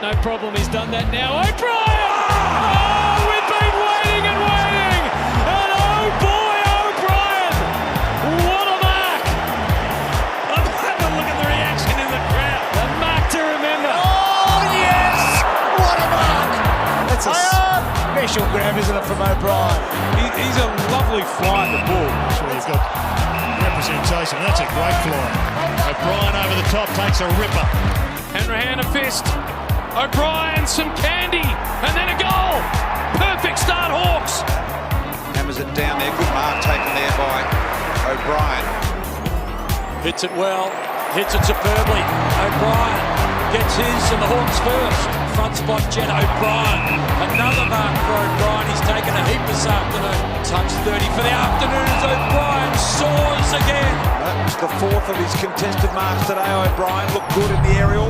No problem, he's done that now. O'Brien! Oh, we've been waiting and waiting! And oh boy, O'Brien! What a mark! Have a look at the reaction in the crowd. The mark to remember. Oh, yes! What a mark! That's a special grab, isn't it, from O'Brien? He's a lovely fly at the ball. Sure, you've got representation. That's a great fly. O'Brien over the top takes a ripper. Hanrahan a fist. O'Brien, some candy, and then a goal. Perfect start, Hawks. Hammers it down there. Good mark taken there by O'Brien. Hits it well. Hits it superbly. O'Brien gets his and the Hawks first. Front spot, Jen O'Brien. Another mark for O'Brien. He's taken a heap this afternoon. Touch 30 for the afternoon as O'Brien soars again. That was the fourth of his contested marks today. O'Brien looked good in the aerial.